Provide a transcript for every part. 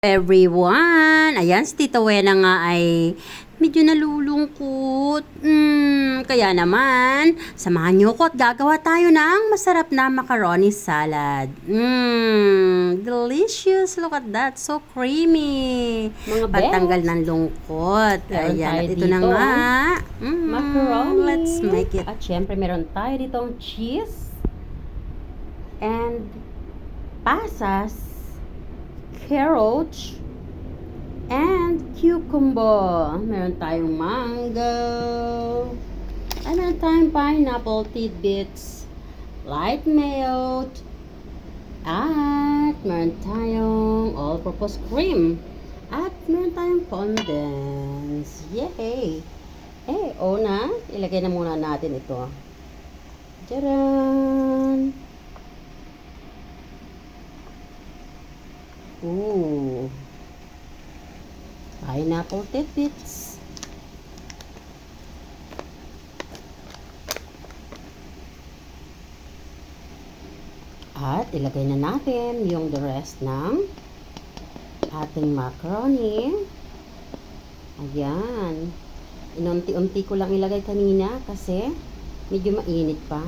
Everyone! Ayan, si Tita Wena nga ay medyo nalulungkot. Kaya naman, samahan niyo ko at gagawa tayo ng masarap na macaroni salad. Delicious! Look at that, so creamy. Mga Pantanggal best. ng lungkot. Meron Ayan, tayo at ito na dito, nga. macaroni. Let's make it. At syempre, meron tayo ditong cheese and pasas, carrots, and cucumber. Meron tayong mango. At meron tayong pineapple tidbits, light milk, at meron tayong all-purpose cream. At meron tayong condensed. Yay! Una, ilagay na muna natin ito. Tcharan! Ooh! Pineapple tidbits. At ilagay na natin yung the rest ng ating macaroni. Ayan. Inunti-unti ko lang ilagay kanina kasi medyo mainit pa.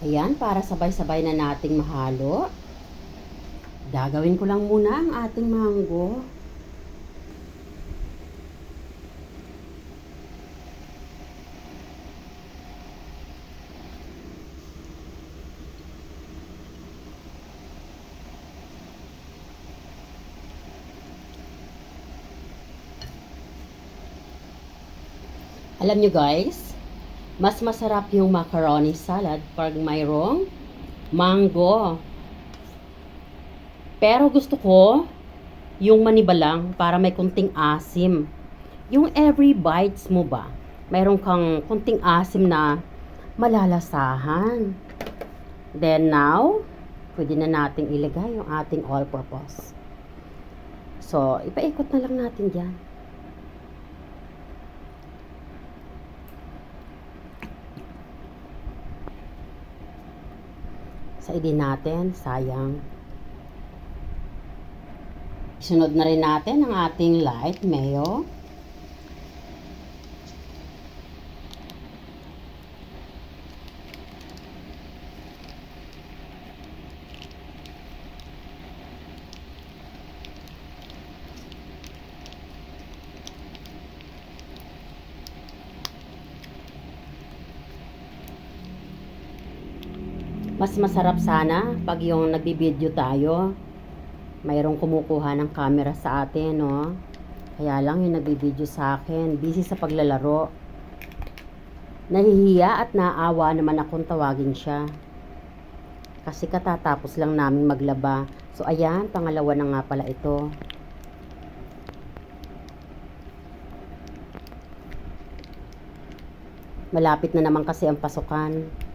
Ayan, para sabay-sabay na nating mahalo. Gagawin ko lang muna ang ating mango. Alam nyo guys, mas masarap yung macaroni salad pag mayroong mango. Pero gusto ko yung manibalang para may kunting asim. Yung every bites mo ba, mayroon kang kunting asim na malalasahan. Then now, pwede na nating ilagay yung ating all-purpose. So, ipaikot na lang natin dyan. Sa idin natin, sayang. Sunod na rin natin ang ating light mayo. Mas masarap sana pag yung nagbibideo tayo, mayroong kumukuha ng camera sa atin, no? Kaya lang yung nagbibideo sa akin, busy sa paglalaro. Nahihiya at naawa naman akong tawagin siya. Kasi katatapos lang namin maglaba. So ayan, pangalawa na nga pala ito. Malapit na naman kasi ang pasukan.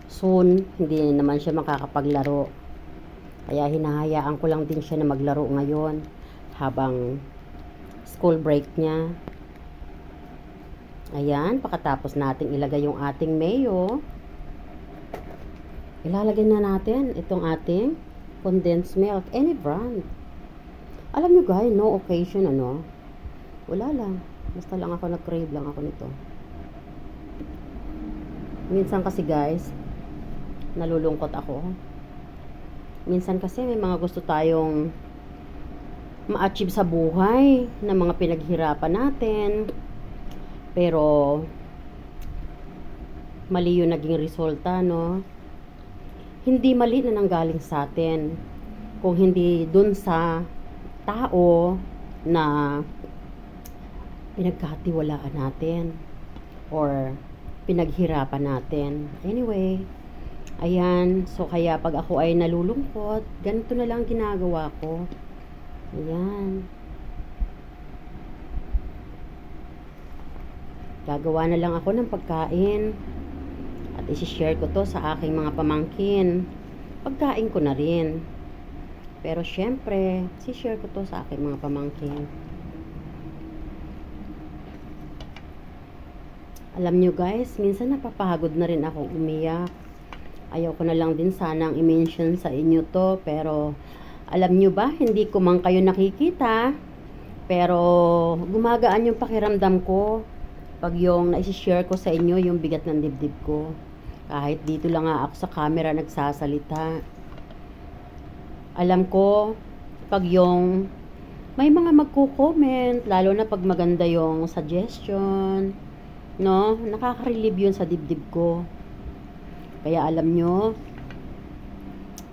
Soon, hindi naman siya makakapaglaro. Kaya hinahayaan ko lang din siya na maglaro ngayon habang school break niya. Ayan, pakatapos nating ilagay yung ating mayo, ilalagay na natin itong ating condensed milk, any brand. Alam nyo guys, no occasion ano, wala lang, basta lang ako nag-crave lang ako nito. Minsan kasi guys, nalulungkot ako. Minsan kasi may mga gusto tayong ma-achieve sa buhay na mga pinaghirapan natin. Pero mali yung naging resulta, no? Hindi mali na nanggaling sa atin. Kung hindi dun sa tao na pinagkatiwalaan natin or pinaghirapan natin. Anyway, ayan, so kaya pag ako ay nalulungkot, ganito na lang ginagawa ko. Ayan. Gagawa na lang ako ng pagkain. At isi-share ko to sa aking mga pamangkin. Pagkain ko na rin. Pero syempre, isi-share ko to sa aking mga pamangkin. Alam nyo guys, minsan napapagod na rin ako umiyak. Ayaw ko na lang din sanang i-mention sa inyo to, pero alam nyo ba, hindi ko man kayo nakikita, pero gumagaan yung pakiramdam ko pag yung na-share ko sa inyo yung bigat ng dibdib ko. Kahit dito lang nga ako sa camera nagsasalita. Alam ko, pag yung may mga magko-comment, lalo na pag maganda yung suggestion, no? Nakaka-relieve yun sa dibdib ko. Kaya alam nyo,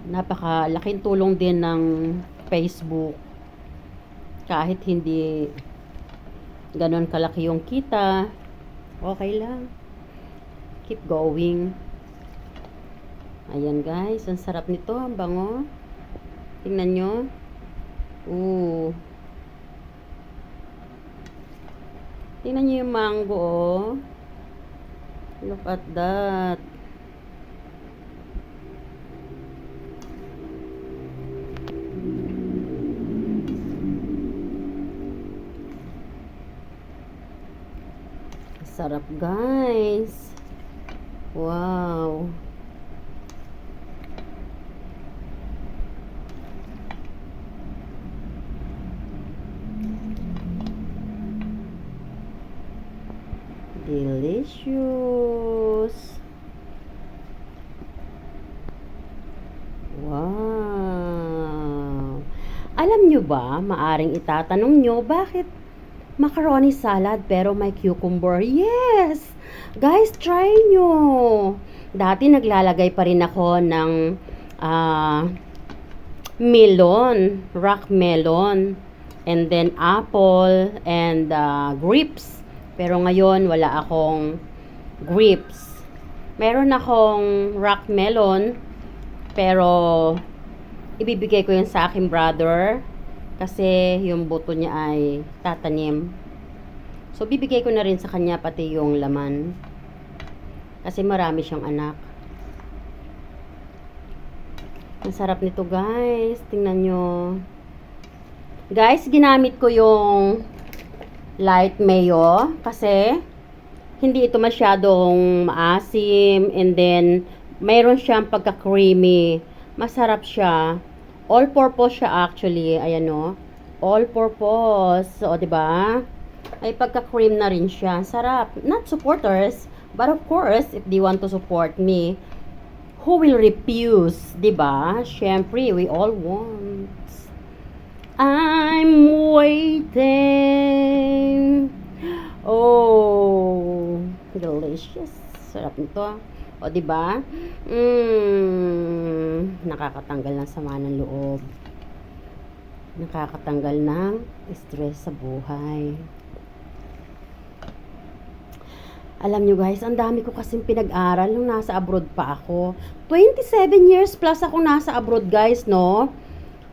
napakalaking tulong din ng Facebook. Kahit hindi ganon kalaki yung kita, okay lang. Keep going. Ayan guys, ang sarap nito, ang bango. Tingnan nyo. Ooh. Tingnan nyo yung mango, oh. Look at that. Sarap guys. Wow. Delicious. Wow. Alam nyo ba, maaring itatanong nyo, bakit macaroni salad pero may cucumber? Yes! Guys, try nyo. Dati naglalagay pa rin ako ng melon, rock melon, and then apple, and grapes. Pero ngayon, wala akong grapes. Meron akong rock melon, pero ibibigay ko yun sa aking brother kasi yung buto niya ay tatanim. So, bibigay ko na rin sa kanya pati yung laman. Kasi marami siyang anak. Ang sarap nito guys. Tingnan nyo. Guys, ginamit ko yung light mayo kasi hindi ito masyadong maasim, and then mayroon siyang pagka-creamy. Masarap siya. All-purpose siya actually. Ayan o. All-purpose. O, diba? Ay pagka-cream na rin siya. Sarap. Not supporters, but of course, if they want to support me, who will refuse? Diba? Syempre, we all want. I'm waiting. Oh, delicious. Sarap nito. O, diba? Nakakatanggal ng sama ng loob. Nakakatanggal ng stress sa buhay. Alam nyo guys, ang dami ko kasing pinag-aral nung nasa abroad pa ako. 27 years plus ako nasa abroad guys, no?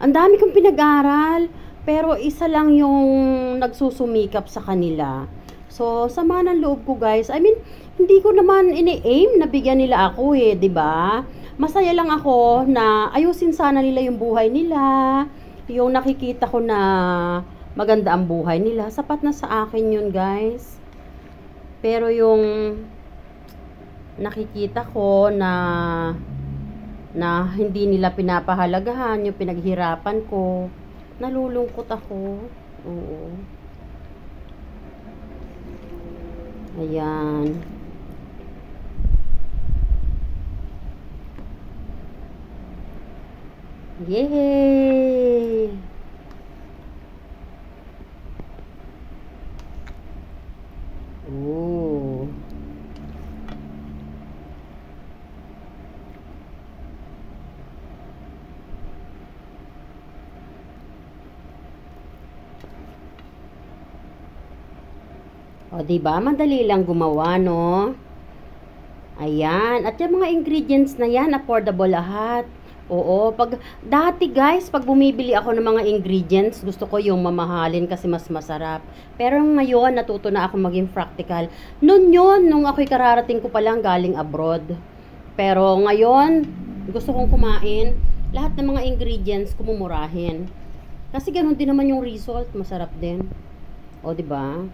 Ang dami kong pinag-aral, pero isa lang yung nagsusumikap sa kanila. So, sama ng loob ko guys. I mean, hindi ko naman ini-aim na bigyan nila ako eh, 'di ba? Masaya lang ako na ayusin sana nila yung buhay nila. Yung nakikita ko na maganda ang buhay nila, sapat na sa akin yun guys. Pero yung nakikita ko na hindi nila pinapahalagahan yung pinaghirapan ko, nalulungkot ako. Oo. Ayan. Yay! Ooh. O, diba? Madali lang gumawa, no? Ayan. At yung mga ingredients na yan, affordable lahat. Oo. Dati guys, pag bumibili ako ng mga ingredients, gusto ko yung mamahalin kasi mas masarap. Pero ngayon, natuto na ako maging practical. Noon yun, nung ako'y kararating ko pa lang galing abroad. Pero ngayon, gusto kong kumain, lahat ng mga ingredients kumumurahin. Kasi ganun din naman yung result, masarap din. O, di ba?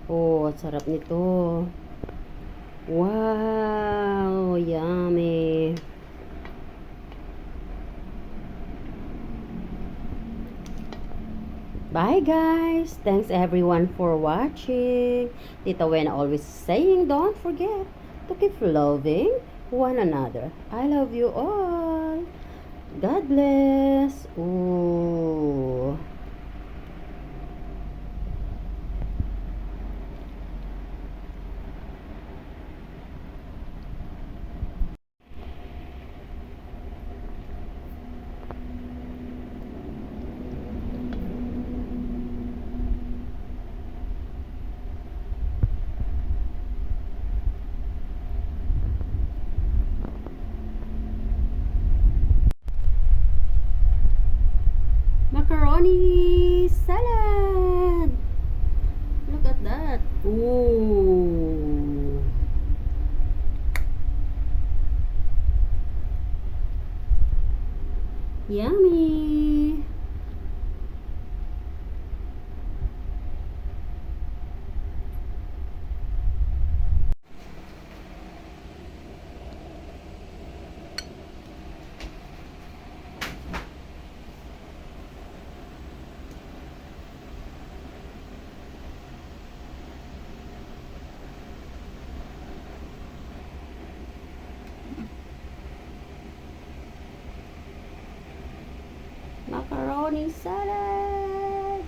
Oh, at sarap nito. Wow, yummy. Bye guys! Thanks everyone for watching. Tita Wen always saying, don't forget to keep loving one another. I love you all. God bless. Ooh. Macaroni salad. Look at that. Ooh. Yummy. Macaroni salad.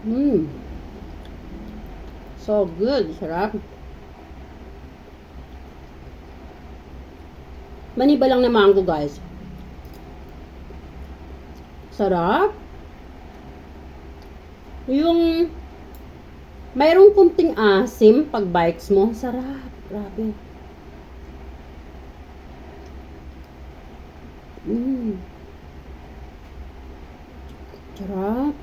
Hmm? So good. Sarap. Maniba lang na mango, guys. Sarap. Yung mayroong kunting asim pag bites mo. Sarap. Grabe. Sarap.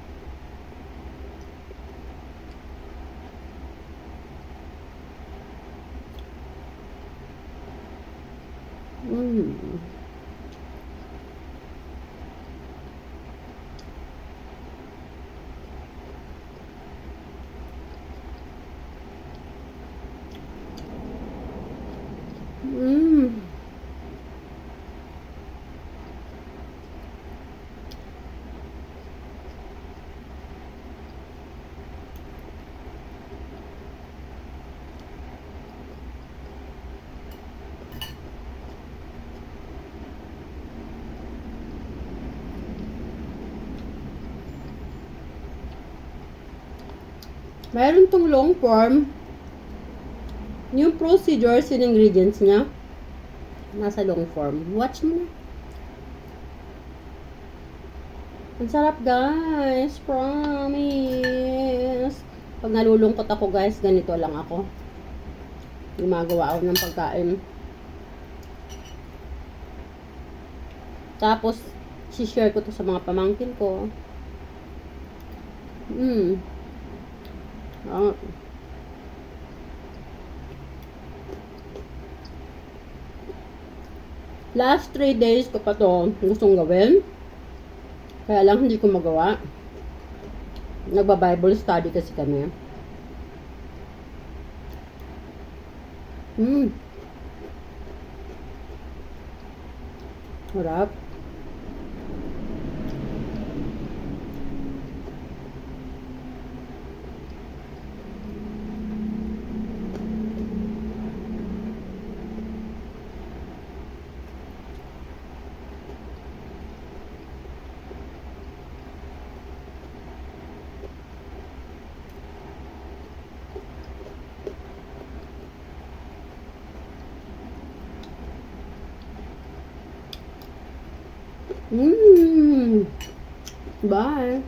Mayroon tong long form. Yung procedures, yung ingredients niya, nasa long form. Watch mo na. Ang sarap, guys. Promise. Pag nalulungkot ako, guys, ganito lang ako. Gumagawa ako ng pagkain. Tapos, share ko to sa mga pamangkin ko. Last 3 days ko pa to gustong gawin. Kaya lang hindi ko magawa. Nagba-Bible study kasi kami. Harap. Bye!